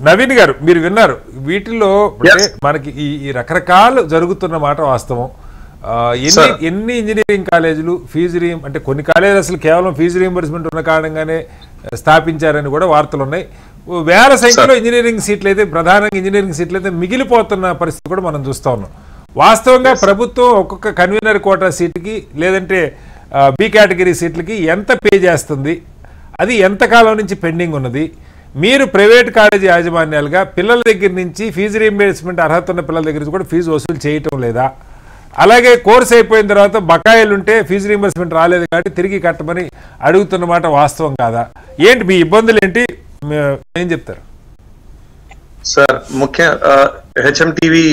నవీన్ గారు మీరు విన్నారు వీటిల్లో మనకి ఈ రకరకాలు జరుగుతున్న మాట వాస్తవం. ఎన్ని ఇంజనీరింగ్ కాలేజీలు ఫీజు అంటే కొన్ని కాలేజీలు అసలు కేవలం ఫీజు రీయింబర్స్మెంట్ ఉన్న కారణంగానే స్థాపించారని కూడా వార్తలు ఉన్నాయి. వేల సంఖ్యలో ఇంజనీరింగ్ సీట్లు అయితే ప్రధానంగా ఇంజనీరింగ్ సీట్లు అయితే మిగిలిపోతున్న పరిస్థితి కూడా మనం చూస్తూ ఉన్నాం. వాస్తవంగా ప్రభుత్వం ఒక్కొక్క కన్వీనర్ కోటా సీటుకి లేదంటే బి కేటగిరీ సీట్లకి ఎంత పే చేస్తుంది, అది ఎంతకాలం నుంచి పెండింగ్ ఉన్నది, మీరు ప్రైవేట్ కాలేజీ యాజమాన్యాలుగా పిల్లల దగ్గర నుంచి ఫీజు రీయింబర్స్మెంట్ అర్హత ఉన్న పిల్లల దగ్గర నుంచి కూడా ఫీజు వసూలు చేయటం లేదా, అలాగే కోర్సు అయిపోయిన తర్వాత బకాయిలు ఉంటే ఫీజు రీయింబర్స్మెంట్ రాలేదు కాబట్టి తిరిగి కట్టమని అడుగుతున్నమాట వాస్తవం కాదా, ఏంటి మీ ఇబ్బందులు ఏంటి, ఏం చెప్తారు సార్? ముఖ్య హెచ్ఎంటీవీ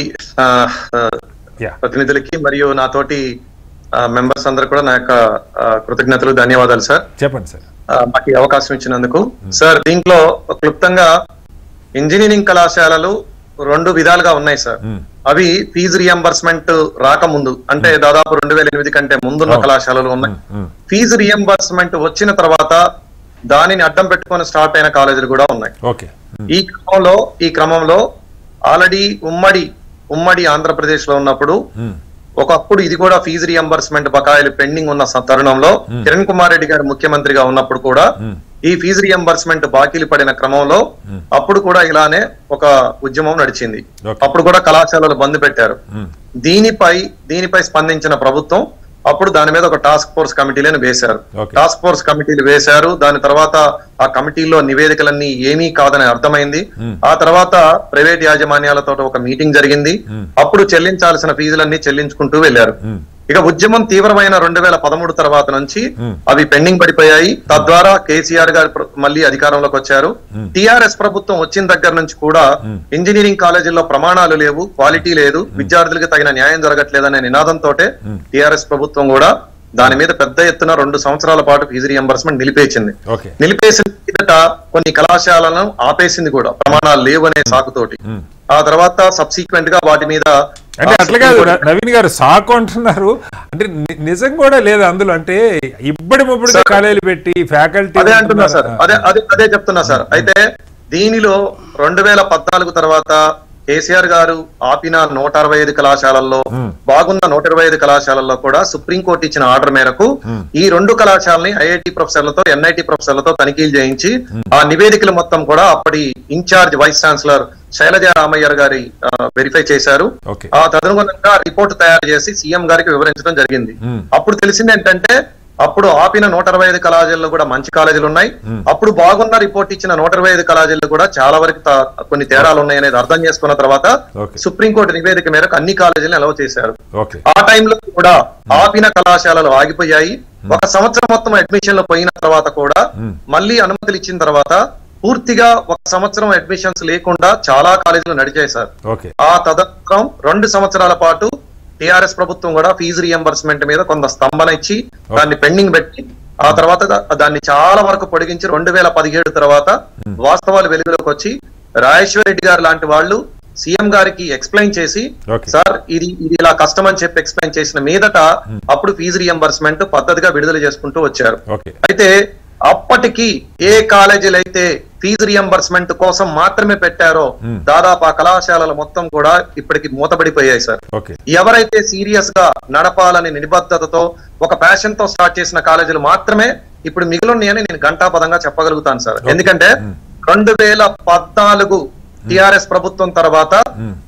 ప్రతినిధులకి మరియు నాతోటి మెంబర్స్ అందరు కూడా నా యొక్క కృతజ్ఞతలు, ధన్యవాదాలు సార్. చెప్పండి సార్ మాకు అవకాశం ఇచ్చినందుకు. సార్ దీంట్లో క్లుప్తంగా ఇంజనీరింగ్ కళాశాలలు రెండు విధాలుగా ఉన్నాయి సార్. అవి ఫీజు రియంబర్స్మెంట్ రాకముందు అంటే దాదాపు 2008 కంటే ముందున్న కళాశాలలు ఉన్నాయి. ఫీజు రియంబర్స్మెంట్ వచ్చిన తర్వాత దానిని అడ్డం పెట్టుకొని స్టార్ట్ అయిన కాలేజీలు కూడా ఉన్నాయి. ఈ క్రమంలో ఆల్రెడీ ఉమ్మడి ఆంధ్రప్రదేశ్ లో ఉన్నప్పుడు ఒకప్పుడు ఇది కూడా ఫీజు రియంబర్స్మెంట్ బకాయిలు పెండింగ్ ఉన్న తరుణంలో కిరణ్ కుమార్ రెడ్డి గారు ముఖ్యమంత్రిగా ఉన్నప్పుడు కూడా ఈ ఫీజు రియంబర్స్మెంట్ బాకీలు పడిన క్రమంలో అప్పుడు కూడా ఇలానే ఒక ఉద్యమం నడిచింది. అప్పుడు కూడా కళాశాలలు బంద్ పెట్టారు. దీనిపై స్పందించిన ప్రభుత్వం అప్పుడు దాని మీద ఒక టాస్క్ ఫోర్స్ కమిటీలను వేశారు. టాస్క్ ఫోర్స్ కమిటీలు వేశారు. దాని తర్వాత ఆ కమిటీలో నివేదికలన్నీ ఏమీ కాదని అర్థమైంది. ఆ తర్వాత ప్రైవేట్ యాజమాన్యాలతో ఒక మీటింగ్ జరిగింది. అప్పుడు చెల్లించాల్సిన ఫీజులన్నీ చెల్లించుకుంటూ వెళ్లారు. ఇక ఉద్యమం తీవ్రమైన 2013 తర్వాత నుంచి అవి పెండింగ్ పడిపోయాయి. తద్వారా కేసీఆర్ గారు మళ్ళీ అధికారంలోకి వచ్చారు. టిఆర్ఎస్ ప్రభుత్వం వచ్చిన దగ్గర నుంచి కూడా ఇంజనీరింగ్ కాలేజీల్లో ప్రమాణాలు లేవు, క్వాలిటీ లేదు, విద్యార్థులకు తగిన న్యాయం జరగట్లేదనే నినాదంతో టిఆర్ఎస్ ప్రభుత్వం కూడా దాని మీద పెద్ద ఎత్తున 2 సంవత్సరాల పాటు ఫీజు రియంబర్స్మెంట్ నిలిపేసింది. నిలిపేసిన మీదట కొన్ని కళాశాలను ఆపేసింది కూడా, ప్రమాణాలు లేవు అనే సాకుతోటి. ఆ తర్వాత సబ్సిక్వెంట్ గా వాటి మీద అంటే అట్లా కాదు నవీన్ గారు సాకు అంటున్నారు, అంటే నిజం కూడా లేదు అందులో, అంటే ఇబ్బడి ముబ్బడిగా కాలేజీలు పెట్టి ఫ్యాకల్టీ అదే అంటున్నా సార్, అదే చెప్తున్నా సార్. అయితే దీనిలో 2014 తర్వాత కేసీఆర్ గారు ఆపిన 165 కళాశాలల్లో బాగున్న 125 కళాశాలల్లో కూడా సుప్రీంకోర్టు ఇచ్చిన ఆర్డర్ మేరకు ఈ 2 కళాశాలని ఐఐటి ప్రొఫెసర్లతో ఎన్ఐటి ప్రొఫెసర్లతో తనిఖీలు చేయించి ఆ నివేదికలు మొత్తం కూడా అప్పటి incharge vice chancellor Shailaja Ramaiah గారి వెరిఫై చేశారు. ఆ తదనుగుణంగా రిపోర్ట్ తయారు చేసి సీఎం గారికి వివరించడం జరిగింది. అప్పుడు తెలిసింది ఏంటంటే అప్పుడు ఆపిన 125 కళాశాలలో కూడా మంచి కాలేజీలు ఉన్నాయి. అప్పుడు బాగున్న రిపోర్ట్ ఇచ్చిన 125 కళాశాలలో కూడా చాలా వరకు కొన్ని తేడాలు ఉన్నాయి అనేది అర్థం చేసుకున్న తర్వాత సుప్రీంకోర్టు నివేదిక మేరకు అన్ని కాలేజీలను అలౌ చేశారు. ఆ టైంలో కూడా ఆపిన కళాశాలలు ఆగిపోయాయి. 1 సంవత్సరం మొత్తం అడ్మిషన్లు పోయిన తర్వాత కూడా మళ్ళీ అనుమతులు ఇచ్చిన తర్వాత పూర్తిగా 1 సంవత్సరం అడ్మిషన్స్ లేకుండా చాలా కాలేజీలు నడిచాయి సార్. ఆ తదనంతరం 2 సంవత్సరాల పాటు టిఆర్ఎస్ ప్రభుత్వం కూడా ఫీజు రియంబర్స్మెంట్ మీద కొంత స్తంభన ఇచ్చి దాన్ని పెండింగ్ పెట్టి ఆ తర్వాత దాన్ని చాలా వరకు పొడిగించి 2017 తర్వాత వాస్తవాలు వెలుగులోకి వచ్చి రాజేశ్వర రెడ్డి గారు లాంటి వాళ్ళు సీఎం గారికి ఎక్స్ప్లెయిన్ చేసి సార్ ఇది ఇలా కష్టం అని చెప్పి ఎక్స్ప్లెయిన్ చేసిన మీదట అప్పుడు ఫీజు రియంబర్స్మెంట్ పద్ధతిగా విడుదల చేసుకుంటూ వచ్చారు. అయితే అప్పటికి ఏ కాలేజీలు అయితే ఫీజు రియంబర్స్మెంట్ కోసం మాత్రమే పెట్టారో దాదాపు ఆ కళాశాలలు మొత్తం కూడా ఇప్పటికి మూతపడిపోయాయి సార్. ఎవరైతే సీరియస్ గా నడపాలని నిబద్ధతతో ఒక ప్యాషన్ తో స్టార్ట్ చేసిన కాలేజీలు మాత్రమే ఇప్పుడు మిగిలిన్నాయని నేను ఘంటాపదంగా చెప్పగలుగుతాను సార్. ఎందుకంటే 2014 టిఆర్ఎస్ ప్రభుత్వం తర్వాత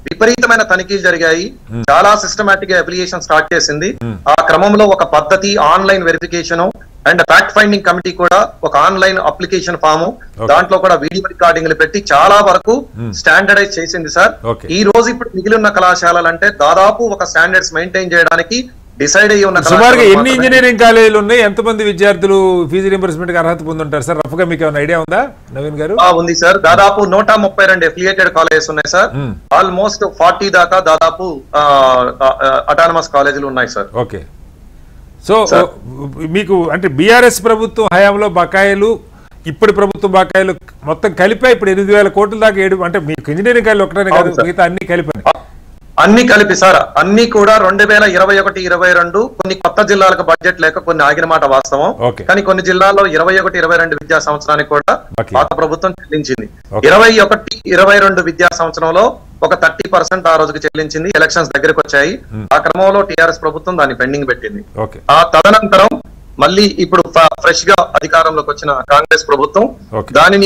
విపరీతమైన తనిఖీలు జరిగాయి. చాలా సిస్టమాటిక్ గా అప్లికేషన్ స్టార్ట్ చేసింది. ఆ క్రమంలో ఒక పద్ధతి online verification and fact finding committee కూడా ఒక ఆన్లైన్ అప్లికేషన్ ఫామ్, దాంట్లో కూడా వీడియో రికార్డింగ్లు పెట్టి చాలా వరకు స్టాండర్డైజ్ చేసింది సార్. ఈ రోజు ఇప్పుడు మిగిలి ఉన్న కళాశాలలు అంటే దాదాపు ఒక స్టాండర్డ్స్ మెయింటైన్ చేయడానికి డిసైడ్ అయ్యి ఉన్న సుమారుగా ఎన్ని ఇంజనీరింగ్ కాలేజీలు ఉన్నాయి, ఎంతమంది విద్యార్థులు ఫీజు రియంబర్స్మెంట్ అర్హత పొందుంటారు సార్? రఫ్ గా మీకు ఏమైనా ఐడియా ఉందా నవీన్ గారు? ఉంది సార్, దాదాపు 132 అఫిలియేటెడ్ కాలేజెస్ ఉన్నాయి సార్. ఆల్మోస్ట్ 40 దాకా దాదాపు అటానమస్ కాలేజీలు ఉన్నాయి సార్. ఓకే, సో మీకు అంటే బీఆర్ఎస్ ప్రభుత్వం హయాంలో బకాయిలు ఇప్పుడు ప్రభుత్వ బకాయిలు మొత్తం కలిపా ఇప్పుడు 8,000 కోట్ల దాకా అంటే మీకు ఇంజనీరింగ్ కాలేజీలు ఒకటే కాదు, మిగతా అన్ని కలిపాయి. అన్ని కలిపి సార్ అన్ని కూడా 2021-22 కొన్ని కొత్త జిల్లాలకు బడ్జెట్ లేక కొన్ని ఆగిన మాట వాస్తవం. కానీ కొన్ని జిల్లాల్లో 21-22 విద్యా సంవత్సరానికి కూడా పాత ప్రభుత్వం చెల్లించింది. 21-22 విద్యా సంవత్సరంలో ఒక 30% ఆ రోజుకి చెల్లించింది. ఎలక్షన్స్ దగ్గరకు వచ్చాయి. ఆ క్రమంలో టిఆర్ఎస్ ప్రభుత్వం దాన్ని పెండింగ్ పెట్టింది. ఆ తదనంతరం మళ్ళీ ఇప్పుడు ఫ్రెష్ గా అధికారంలోకి వచ్చిన కాంగ్రెస్ ప్రభుత్వం దాని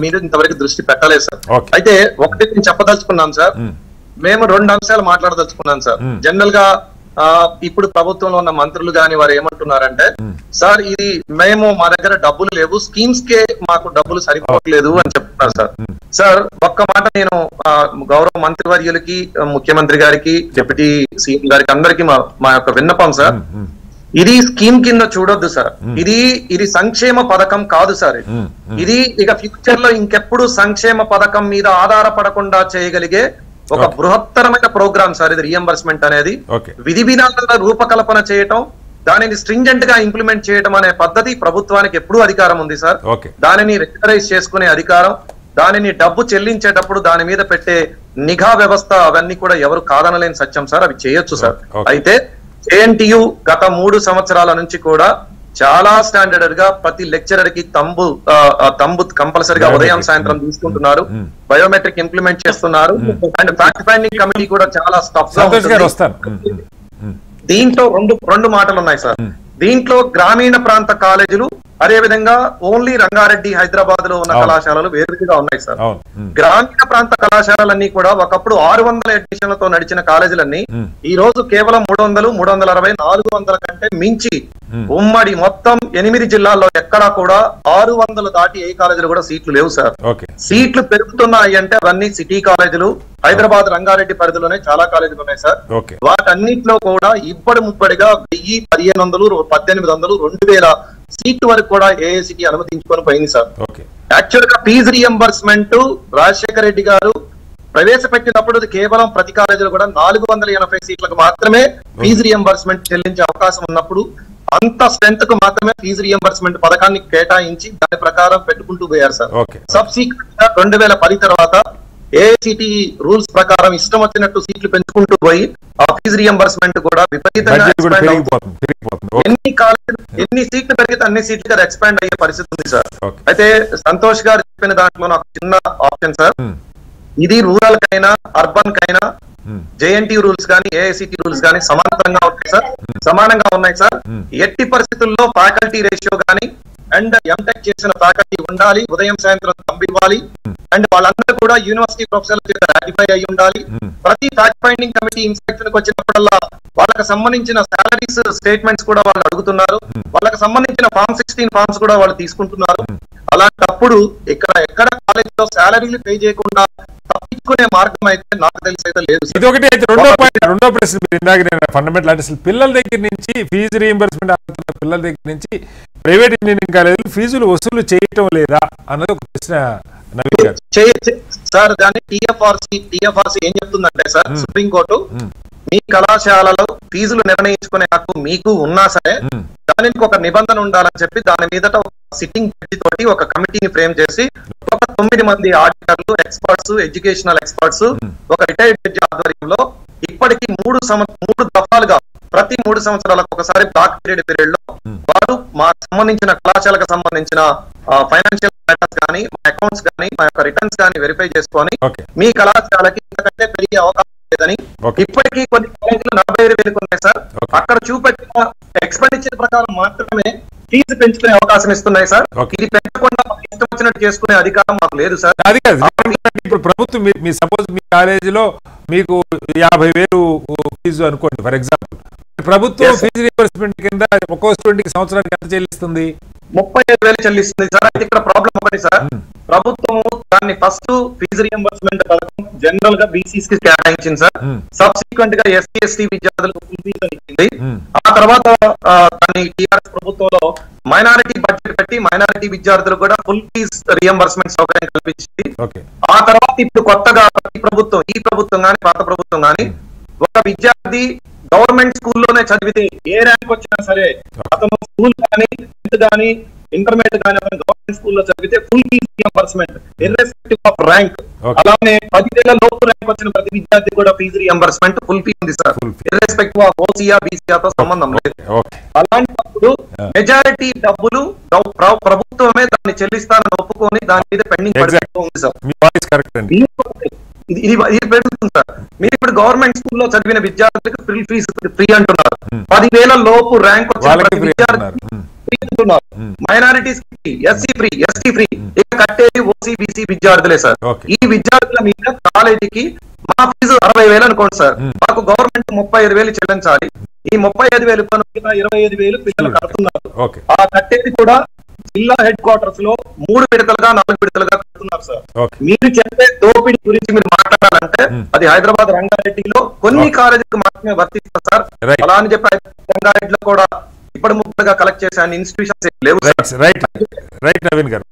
మీద ఇంతవరకు దృష్టి పెట్టలేదు సార్. అయితే ఒకటి నేను చెప్పదలుచుకున్నాం సార్, మేము 2 అంశాలు మాట్లాడదలుచుకున్నాం సార్. జనరల్ గా ఇప్పుడు ప్రభుత్వంలో ఉన్న మంత్రులు గాని వారు ఏమంటున్నారంటే, సార్ ఇది మేము మా దగ్గర డబ్బులు లేవు, స్కీమ్స్ కే మాకు డబ్బులు సరిపోవట్లేదు అని చెప్తున్నారు సార్. సార్ ఒక్క మాట నేను గౌరవ మంత్రివర్యులకి, ముఖ్యమంత్రి గారికి, డిప్యూటీ సీఎం గారికి అందరికీ మా యొక్క విన్నపం సార్, ఇది స్కీమ్ కింద చూడొద్దు సార్. ఇది సంక్షేమ పథకం కాదు సార్. ఇది ఇక ఫ్యూచర్ లో ఇంకెప్పుడు సంక్షేమ పథకం మీద ఆధారపడకుండా చేయగలిగే ఒక బృహత్తరమైన ప్రోగ్రామ్ సార్ ఇది. రియంబర్స్మెంట్ అనేది విధి విధానాల రూపకల్పన చేయటం, దానిని స్ట్రింజెంట్ గా ఇంప్లిమెంట్ చేయడం అనే పద్ధతి ప్రభుత్వానికి ఎప్పుడూ అధికారం ఉంది సార్. దానిని రెగ్యులరైజ్ చేసుకునే అధికారం, దానిని డబ్బు చెల్లించేటప్పుడు దాని మీద పెట్టే నిఘా వ్యవస్థ, అవన్నీ కూడా ఎవరు కాదనలేని సత్యం సార్. అవి చేయొచ్చు సార్. అయితే జేఎన్టీయూ గత 3 సంవత్సరాల నుంచి కూడా చాలా స్టాండర్డ్ గా ప్రతి లెక్చరర్ కి తంబు కంపల్సరిగా ఉదయం సాయంత్రం తీసుకుంటున్నారు, బయోమెట్రిక్ ఇంప్లిమెంట్ చేస్తున్నారు, అండ్ ఫ్యాక్ట్ ఫైండింగ్ కమిటీ కూడా చాలా స్టఫ్ గా. దీంట్లో రెండు మాటలు ఉన్నాయి సార్. దీంట్లో గ్రామీణ ప్రాంత కాలేజీలు, అదే విధంగా ఓన్లీ రంగారెడ్డి, హైదరాబాద్ లో ఉన్న కళాశాలలు వేరుగా ఉన్నాయి సార్. గ్రామీణ ప్రాంత కళాశాలలన్నీ కూడా ఒకప్పుడు 600 అడ్మిషన్లతో నడిచిన కాలేజీలన్నీ ఈ రోజు కేవలం 300, 360, 400 కంటే మించి ఉమ్మడి మొత్తం 8 జిల్లాల్లో ఎక్కడా కూడా 600 దాటి ఏ కాలేజీలు కూడా సీట్లు లేవు సార్. సీట్లు పెరుగుతున్నాయి అంటే అవన్నీ సిటీ కాలేజీలు. హైదరాబాద్, రంగారెడ్డి పరిధిలోనే చాలా కాలేజీలు ఉన్నాయి సార్. వాటన్నిటిలో కూడా ముప్పడిగా 1000, 1500, 1800, 2000 సీట్లు వరకు కూడా ఏఐసిటి అనుమతించుకొని పోయింది సార్. యాక్చువల్ గా ఫీజు రియంబర్స్మెంట్ రాజశేఖర రెడ్డి గారు ప్రవేశపెట్టినప్పుడు కేవలం ప్రతి కాలేజీలో కూడా 480 సీట్లకు మాత్రమే ఫీజు రియంబర్స్మెంట్ చెల్లించే అవకాశం ఉన్నప్పుడు అంత స్ట్రెంత్ కు మాత్రమే ఫీజు రియంబర్స్మెంట్ పథకాన్ని కేటాయించి దాని ప్రకారం పెట్టుకుంటూ పోయారు సార్. సబ్సిక్వెంట్ గా 2010 తర్వాత ఏఐసిటి రూల్స్ ప్రకారం ఇష్టం వచ్చినట్టు సీట్లు పెంచుకుంటూ పోయి ఆ ఫీజు రియంబర్స్మెంట్ కూడా విపరీతంగా ఎన్ని సీట్లు పెరిగితే అన్ని సీట్లు ఎక్స్పాండ్ అయ్యే పరిస్థితి ఉంది సార్. అయితే సంతోష్ గారు చెప్పిన దాంట్లో నాకు చిన్న ఆప్షన్ సార్, ఇది రూరల్ కైనా అర్బన్ కైనా జేఎన్టీ రూల్స్ కానీ ఏఐసిటి రూల్స్ కానీ సమానంగా ఉన్నాయి సార్. ఎట్టి పరిస్థితుల్లో ఫ్యాకల్టీ రేషియో కానీ అండ్ ఎంటెక్ చేసిన ఫ్యాకల్టీ ఉండాలి, ఉదయం సాయంత్రం పంపివ్వాలి, అండ్ వాళ్ళందరూ కూడా యూనివర్సిటీ ప్రొఫెసర్ల చేత రాటిఫై అయి ఉండాలి. ప్రతి ఫ్యాక్ట్ ఫైండింగ్ కమిటీ ఇన్స్పెక్షన్ కి వచ్చినప్పుడల్లా వాళ్ళకి సంబంధించిన సాలరీస్ స్టేట్మెంట్స్ కూడా వాళ్ళు అడుగుతున్నారు, వాళ్ళకి సంబంధించిన ఫార్మ్ 16 ఫార్మ్స్ కూడా వాళ్ళు తీసుకుంటున్నారు. అలాంటప్పుడు ఎక్కడ కాలేజ్ లో సాలరీలు పే చేయకుండా తప్పించుకునే మార్గం అయితే నాకు తెలిసి అయితే లేదు. ఇదొకటి. అయితే రెండో ప్రశ్న, మీరు ఇందాక నేను ఫండమెంటల్ అంటే అసలు పిల్లల దగ్గర నుంచి ఫీజు రీయింబర్స్మెంట్ అవుతున్న పిల్లల దగ్గర నుంచి ప్రైవేట్ ఇంజనీరింగ్ కాలేజీలు ఫీజులు వసూలు చేయటం లేదా అన్నది ఒక ప్రశ్న నవీన్ గారు. సార్ దాన్ని టిఎఫ్ఆర్సి ఏం చెప్తుందంటే సార్, సుప్రీంకోర్టు మీ కళాశాలలో ఫీజులు నిర్ణయించుకునే హక్కు మీకు ఉన్నా సరే దానికి ఒక నిబంధన ఉండాలని చెప్పి దాని మీదట ఒక సిట్టింగ్ జడ్జి తోటి ఒక కమిటీని ఫ్రేమ్ చేసి ఒక 9 మంది ఆడిటర్లు, ఎక్స్పర్ట్స్, ఎడ్యుకేషనల్ ఎక్స్పర్ట్స్, ఒక రిటైర్డ్ జడ్జి ఆధ్వర్యంలో ఇప్పటికి 3 దఫాలుగా ప్రతి 3 సంవత్సరాలకు ఒకసారి బ్లాక్ పీరియడ్ లో వారు మా సంబంధించిన కళాశాలకు సంబంధించిన ఫైనాన్షియల్ మ్యాటర్స్ కానీ, మా అకౌంట్స్ కానీ, మా యొక్క రిటర్న్స్ కానీ వెరిఫై చేసుకొని మీ కళాశాలకి ఇంతకంటే పెరిగే అవకాశం లేదని, ఇప్పటికీ కొన్ని కాలేజీలు 45,000 ఉన్నాయి సార్. అక్కడ చూపెట్టిన ఎక్స్పెండిచర్ ప్రకారం మాత్రమే ఫీజు పెంచుకునే అవకాశం ఇస్తున్నాయి సార్. ఇది పెంచకుండా ఇష్టం వచ్చినట్టు చేసుకునే అధికారం మాకు లేదు సార్. ఇప్పుడు ప్రభుత్వం మీ సపోజ్ మీ కాలేజీలో మీకు 50,000 ఫీజు అనుకోండి ఫర్ ఎగ్జాంపుల్, ప్రభుత్వం ఫీజు రీయింబర్స్మెంట్ కింద ఒక్కో స్టూడెంట్ కి సంవత్సరానికి ఎంత చెల్లిస్తుంది? 35,000 చెల్లిస్తుంది సార్. అయితే ఇక్కడ ప్రాబ్లం ఒకటి సార్, ప్రభుత్వం దాన్ని ఫస్ట్ ఫీజు రియంబర్స్మెంట్ పథకం జనరల్ గా బీసీస్ కి కేటాయించింది సార్. సబ్సిక్వెంట్ గా ఎస్సీ ఎస్టీ విద్యార్థులకు ఫుల్ ఫీజు ఇచ్చింది. ఆ తర్వాత దాన్ని టీఆర్ఎస్ ప్రభుత్వంలో మైనారిటీ బడ్జెట్ పెట్టి మైనారిటీ విద్యార్థులకు కూడా ఫుల్ ఫీజ్ రియంబర్స్మెంట్ సౌకర్యం కల్పించింది. ఆ తర్వాత ఇప్పుడు కొత్తగా ఈ ప్రభుత్వం కానీ పాత ప్రభుత్వం కానీ ఒక విద్యార్థి గవర్నమెంట్ స్కూల్లోనే చదివితే ఏ ర్యాంక్ వచ్చినా సరే అతను స్కూల్ కానీ, 10th కానీ, ఇంటర్మీడియట్ కానీ అతను గవర్నమెంట్ స్కూల్లో చదివితే full fees reimbursement irrespective of rank. అలానే 10,000 లోపు ర్యాంక్ వచ్చిన ప్రతి విద్యార్థి కూడా ఫీజు రియంబర్స్మెంట్ ఫుల్ ఫీ ఉంది సార్, ఇర్రెస్పెక్టివ్ ఆఫ్ ఓసీఆ బీసీఆతో సంబంధం లేదు. అలాంటప్పుడు మెజారిటీ డబ్బులు ప్రభుత్వమే దాన్ని చెల్లిస్తానని ఒప్పుకొని దాని మీద పెండింగ్ పడుతూ ఉంది సార్. ఇది పెరుగుతుంది సార్. మీరు ఇప్పుడు గవర్నమెంట్ స్కూల్లో చదివిన విద్యార్థులకు ఫీజు ఫ్రీ అంటున్నారు, 10,000 లోపు ర్యాంక్ వచ్చిన విద్యార్థి ఫ్రీ అంటున్నారు, minorities free, SC free, ST free, ఇక కట్టేది ఓసీ బీసీ విద్యార్థులే సార్. ఈ విద్యార్థుల మీద కాలేజీకి మా ఫీజు 60,000 అనుకోండి సార్, మాకు గవర్నమెంట్ 35,000 చెల్లించాలి. ఈ 35,000 పనులు 25,000 పిల్లలు కడుతున్నారు. ఆ కట్టేది కూడా జిల్లా హెడ్ క్వార్టర్స్ లో 3 విడతలుగా 4 విడతలుగా కడుతున్నారు సార్. మీరు చెప్పే దోపిడీ గురించి మీరు మాట్లాడాలంటే అది హైదరాబాద్ రంగారెడ్డిలో కొన్ని కాలేజీలకు మాత్రమే వర్తిస్తారు సార్. అలా అని చెప్పి రంగారెడ్డిలో కూడా ఇప్పుడు ముద్దగా కలెక్ట్ చేసే ఇన్స్టిట్యూషన్స్ లేవు. రైట్ నవీన్ గారు.